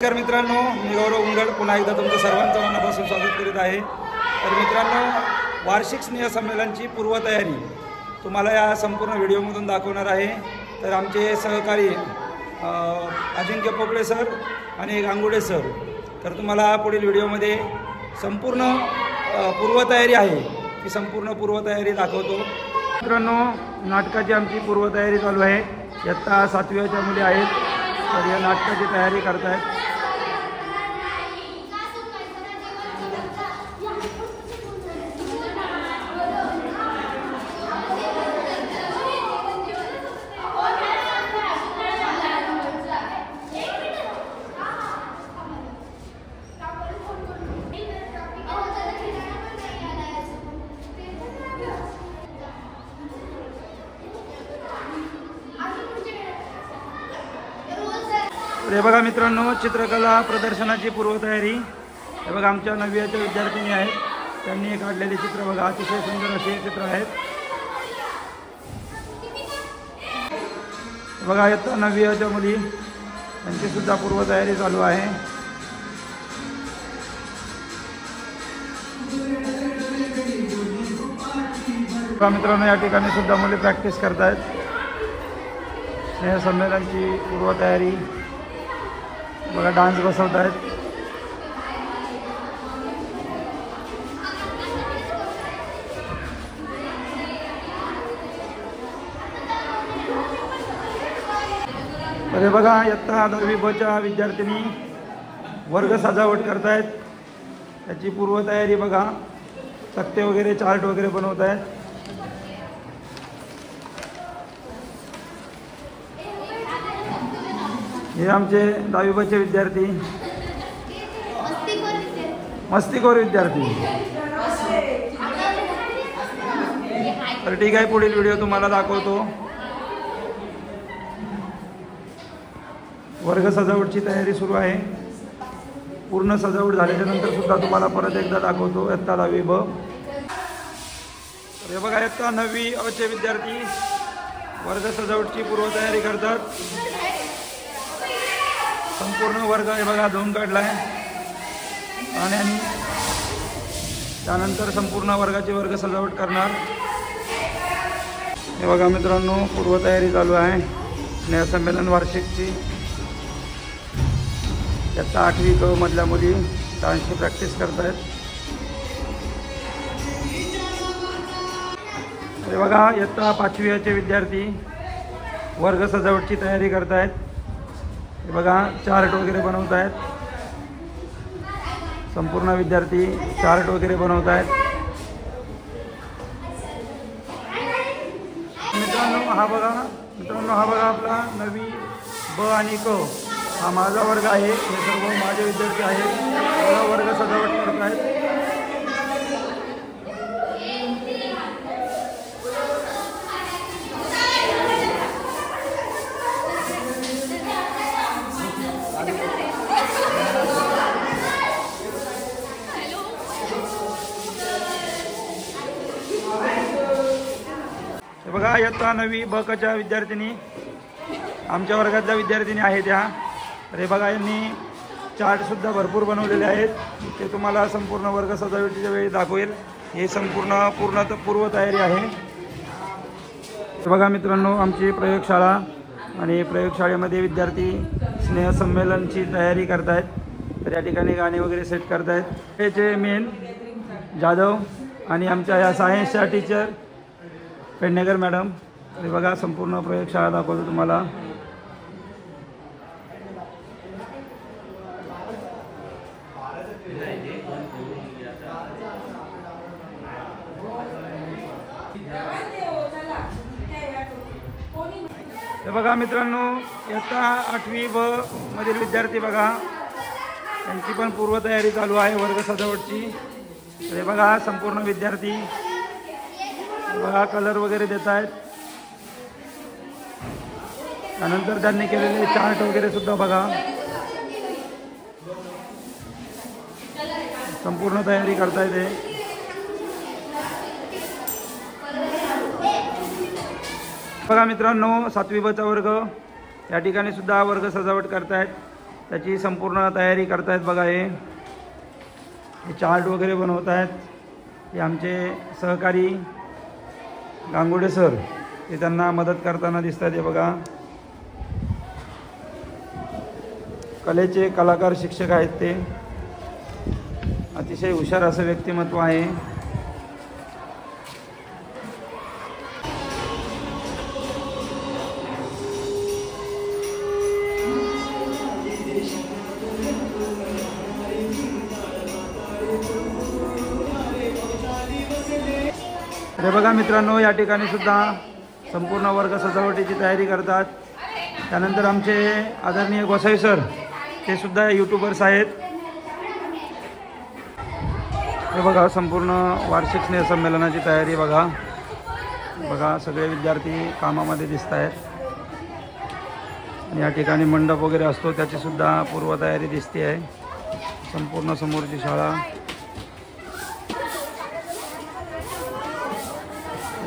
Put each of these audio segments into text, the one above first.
नमस्कार मित्रांनो, मी गौरव उंगड पुन्हा एकदा तुमचं सर्वांचं मनापासून स्वागत करीत आहे। तर मित्रांनो, वार्षिक स्नेह संमेलनाची पूर्वतयारी तुम्हाला या संपूर्ण व्हिडिओमधून दाखवणार आहे। तर आमचे सहकारी अजिंक्य पोकळे सर आणि गांगुडे सर, तर तुम्हाला पुढील व्हिडिओमध्ये संपूर्ण पूर्वतयारी आहे ती संपूर्ण पूर्वतयारी दाखवतो। मित्रांनो, नाटकाची आमची पूर्वतयारी चालू आहे। इयत्ता 7वीच्या मुली आहेत, तर या नाटकाची तयारी करतायत। हे बघा मित्रांनो, चित्रकला प्रदर्शनाची पूर्वतयारी। हे बघा आमच्या 9वीच्या विद्यार्थिनी आहेत, त्यांनी काढलेले चित्र बघा, अतिशय सुंदर असे चित्र आहेत। बघा इयत्ता 9वीच्या मुली, त्यांची सुद्धा पूर्वतयारी चालू आहे। बघा मित्रांनो, या ठिकाणी सुद्धा मुली प्रॅक्टिस करतायत स्नेह संमेलनाची पूर्वतयारी। बघा डान्स बसवत आहेत। अरे बघा, इयत्ता 10वी बच्या विद्यार्थिनी वर्ग सजावट करतायत, त्याची पूर्वतयारी बघा, तक्ते वगैरे चार्ट वगैरे बनवत आहेत। हे आमचे 10वी बचे विद्यार्थी, मस्तीखोर विद्यार्थी। तर ठीक आहे, पुढील व्हिडिओ तुम्हाला दाखवतो। वर्ग सजावटची तयारी सुरू आहे। पूर्ण सजावट झाल्याच्या नंतर सुद्धा तुम्हाला परत एकदा दाखवतो इयत्ता 10वी ब। तर हे बघा, इयत्ता 9वी अचे विद्यार्थी वर्ग सजावटची पूर्वतयारी करतात। संपूर्ण वर्ग हे बघा धुवून काढला आहे आणि त्यानंतर संपूर्ण वर्गाची वर्ग सजावट करणार। हे बघा मित्रांनो, पूर्वतयारी चालू आहे स्नेह संमेलन वार्षिकची। इयत्ता 8वी क मधल्या मुली डान्सची प्रॅक्टिस करतायत। हे बघा, इयत्ता 5वीचे विद्यार्थी वर्ग सजावटची तयारी करतायत। हे बघा चार्ट वगैरे बनवत आहेत, संपूर्ण विद्यार्थी चार्ट वगैरे बनवत आहेत। मित्रांनो हा बघा आपला 9वी ब आणि क हा माझा वर्ग आहे। हे सर्व माझे विद्यार्थी आहेत, वर्ग सजावट करत आहेत। बघा इयत्ता 9वी ब कच्या विद्यार्थिनी आमच्या वर्गातल्या विद्यार्थिनी आहेत या। तर हे बघा, यांनी चार्टसुद्धा भरपूर बनवलेले आहेत, ते तुम्हाला संपूर्ण वर्ग सजावटीच्या वेळी दाखवेल। हे संपूर्ण पूर्वतयारी आहे। बघा मित्रांनो, आमची प्रयोगशाळा आणि प्रयोगशाळेमध्ये विद्यार्थी स्नेह संमेलनची तयारी करतायत। तर या ठिकाणी गाणे वगैरे सेट करतायत। हे जे मेन जाधव आणि आमच्या या सायन्सच्या टीचर पेडणेकर मॅडम। हे बघा संपूर्ण प्रयोगशाळा दाखवतो तुम्हाला। हे बघा मित्रांनो, इयत्ता 8वी ब मधील विद्यार्थी बघा, त्यांची पण पूर्वतयारी चालू आहे वर्ग सजावटची। हे बघा संपूर्ण विद्यार्थी बघा कलर वगैरे देत आहेत। त्यानंतर त्यांनी केलेले चार्ट वगैरे सुद्धा बघा, संपूर्ण तयारी करतायत हे। बघा मित्रांनो, 7वी बचा वर्ग या ठिकाणी सुद्धा वर्ग सजावट करतायत। त्याची संपूर्ण तयारी करतायत बघा. हे चार्ट वगैरे बनवत आहेत. हे आमचे सहकारी गांगुडे सर ते त्यांना मदत करताना दिसतात. हे बघा कलेचे कलाकार शिक्षक आहेत. ते अतिशय हुशार असं व्यक्तिमत्व आहे. हे बघा मित्रांनो, या ठिकाणी सुद्धा संपूर्ण वर्ग सजावटीची तयारी करतात. त्यानंतर आमचे आदरणीय गोसाई सर ते सुद्धा यूट्यूबर्स आहेत. हे बघा संपूर्ण वार्षिक स्नेहसंमेलनाची तयारी बघा. बघा सगळे विद्यार्थी कामामध्ये दिसत आहेत. या ठिकाणी मंडप वगैरे असतो त्याची सुद्धा पूर्वतयारी दिसते आहे. संपूर्ण समोरची शाळा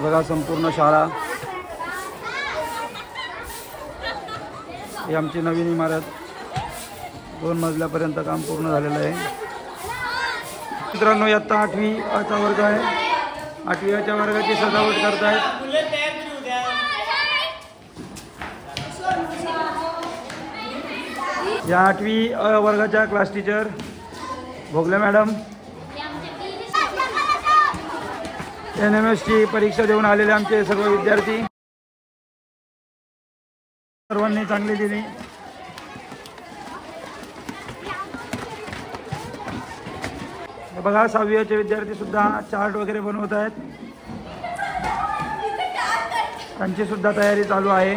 बघा, संपूर्ण शाळा. ही आमची नवीन इमारत 2 मजल्यापर्यंत काम पूर्ण झालेलं आहे. मित्रांनो, इयत्ता 8वी चा वर्ग आहे. 8वी च्या वर्गाची सजावट करतायत. या 8वी वर्गाच्या क्लास टीचर भोगले मॅडम NMSची परीक्षा देऊन आलेले आमचे सर्व विद्यार्थी सर्वांनी चांगली दिली. बघा 6वीचे विद्यार्थी सुद्धा चार्ट वगैरे बनवत आहेत. त्यांची सुद्धा तयारी चालू आहे.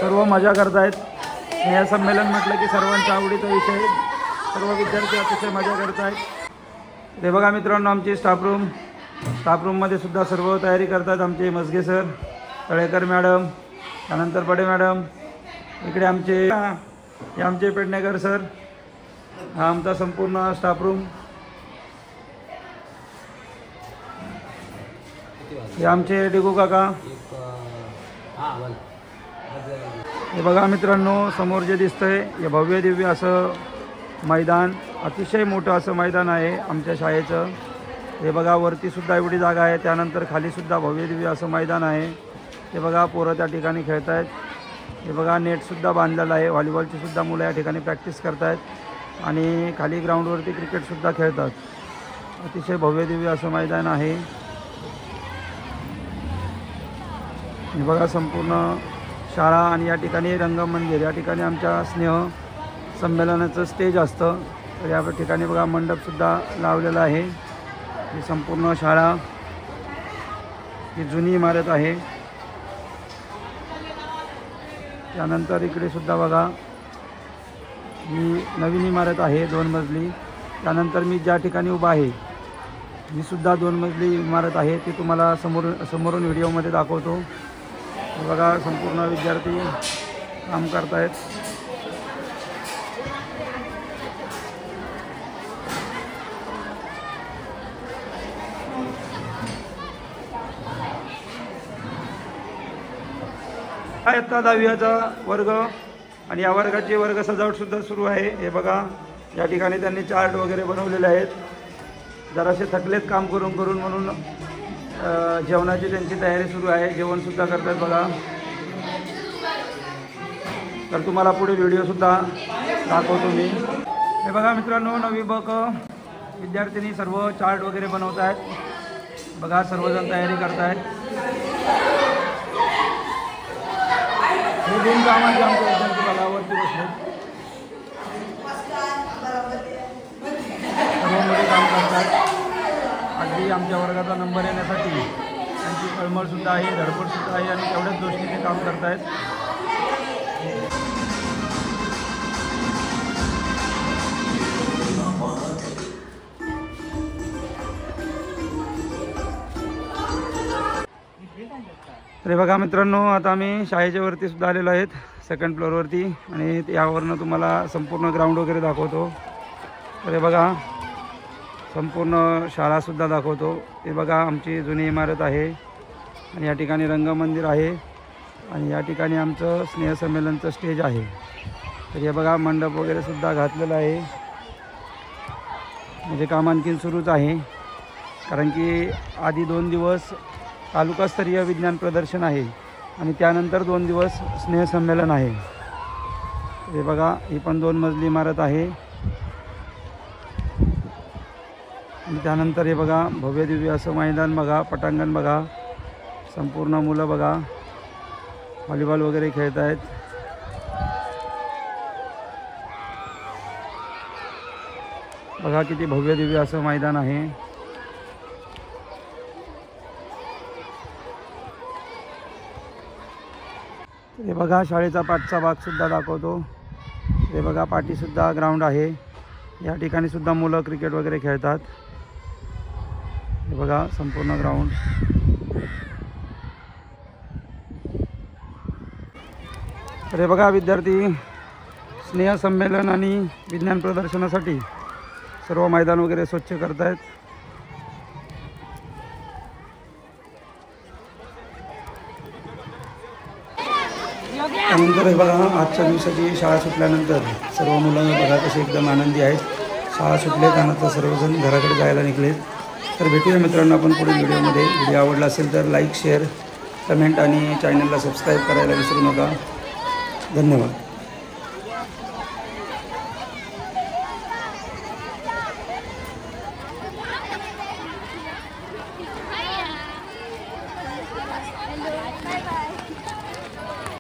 सर्व मजा करतायत. हे संमेलन म्हटलं की सर्वांच्या आवडीचा विषय. सर्व विद्यार्थी अतिशय मजा करत आहेत. हे बघा मित्रांनो, आमची स्टाफ रूममध्ये सुद्धा सर्व तयारी करतात. आमचे मसगे सर, तळेकर मॅडम, त्यानंतर पडे मॅडम, इकडे आमचे पेडणेकर सर. हा आमचा संपूर्ण स्टाफ रूम. हे आमचे डिगू काका. हे बघा मित्रांनो, समोर जे दिसतंय हे भव्य दिव्य असं मैदान, अतिशय मोठं असं मैदान आहे आमच्या शाळेचं. हे बघा वरती सुद्धा एवढी जागा आहे. त्यानंतर खाली सुद्धा भव्य दिव्य असं मैदान आहे. हे बघा पोरं त्या ठिकाणी खेळत आहेत. हे बघा नेटसुद्धा बांधलेलं आहे. व्हॉलीबॉलची सुद्धा मुलं या ठिकाणी प्रॅक्टिस करत आहेत आणि खाली ग्राउंडवरती क्रिकेटसुद्धा खेळतात. अतिशय भव्य दिव्य असं मैदान आहे. हे बघा संपूर्ण शाळा आणि या ठिकाणी रंगमंदिर, या ठिकाणी आमच्या स्नेह संमेलनाचं स्टेज असतं. तर या ठिकाणी बघा मंडपसुद्धा लावलेला आहे. ही संपूर्ण शाळा, ही जुनी इमारत आहे. त्यानंतर इकडे सुद्धा बघा ही नवीन इमारत आहे 2 मजली. त्यानंतर मी ज्या ठिकाणी उभा आहे ही सुद्धा 2 मजली इमारत आहे. ती तुम्हाला समोरून व्हिडिओमध्ये दाखवतो. बघा संपूर्ण विद्यार्थी काम करतायत. इयत्ता 10वीचा वर्ग आणि या वर्गाची वर्ग सजावटसुद्धा सुरू आहे. हे बघा या ठिकाणी त्यांनी चार्ट वगैरे बनवलेले आहेत. जरासे थकलेत काम करून म्हणून जेवणाची त्यांची तयारी सुरू आहे. जेवणसुद्धा करतात बघा. तर तुम्हाला पुढे व्हिडिओसुद्धा दाखवतो मी. हे बघा मित्रांनो, 9वी ब क विद्यार्थिनी सर्व चार्ट वगैरे बनवत आहेत. बघा सर्वजण तयारी करत आहेत. हे बिनकामाचे आमचे विद्यार्थी बघावरती बसले सर्वांमध्ये काम करतात. अगदी आमच्या वर्गाचा नंबर येण्यासाठी त्यांची कळमळसुद्धा आहे, धडपडसुद्धा आहे आणि तेवढ्याच दृष्टीने काम करत आहेत. तर बघा मित्रांनो, आता आम्ही शाळेच्या वरती सुद्धा आलेलो आहेत, 2nd फ्लोअरवरती. आणि यावरनं तुम्हाला संपूर्ण ग्राउंड वगैरे दाखवतो. तर हे बघा संपूर्ण शाळासुद्धा दाखवतो. हे बघा आमची जुनी इमारत आहे आणि या ठिकाणी रंगमंदिर आहे. आणि या ठिकाणी आमचं स्नेहसंमेलनचं स्टेज आहे। तर हे बघा मंडप वगैरे सुद्धा घातलेला आहे, म्हणजे काम आणखीन सुरूच आहे, कारण की आधी 2 दिवस तालुकास्तरीय विज्ञान प्रदर्शन आहे आणि त्यानंतर 2 दिवस स्नेहसंमेलन आहे। हे बघा ही पण 2 मजली इमारत आहे आणि त्यानंतर हे बघा भव्य दिव्य असं मैदान बघा, पटांगण बघा, संपूर्ण मुलं बघा व्हॉलीबॉल वगैरे खेळत आहेत। बघा किती भव्य दिव्य असं मैदान आहे। हे बघा शाळेचा पाठचा भाग सुद्धा दाखवतो। हे बघा पाठीसुद्धा ग्राउंड आहे, या ठिकाणी सुद्धा मुलं क्रिकेट वगैरे खेळतात। हे बघा संपूर्ण ग्राउंड। तर हे बघा विद्यार्थी स्नेहसंमेलन आणि विज्ञान प्रदर्शनासाठी सर्व मैदान वगैरे स्वच्छ करत आहेत। त्यानंतर हे बघा आजच्या दिवसाची शाळा सुटल्यानंतर सर्व मुलं बघा कशी एकदम आनंदी आहेत। शाळा सुटले त्यानंतर सर्वजण घराकडे जायला निघलेत। तर भेटूया मित्रांनो आपण पुढील व्हिडिओमध्ये। व्हिडिओ आवडला असेल तर लाईक, शेअर, कमेंट आणि चॅनलला सबस्क्राईब करायला विसरू नका। धन्यवाद।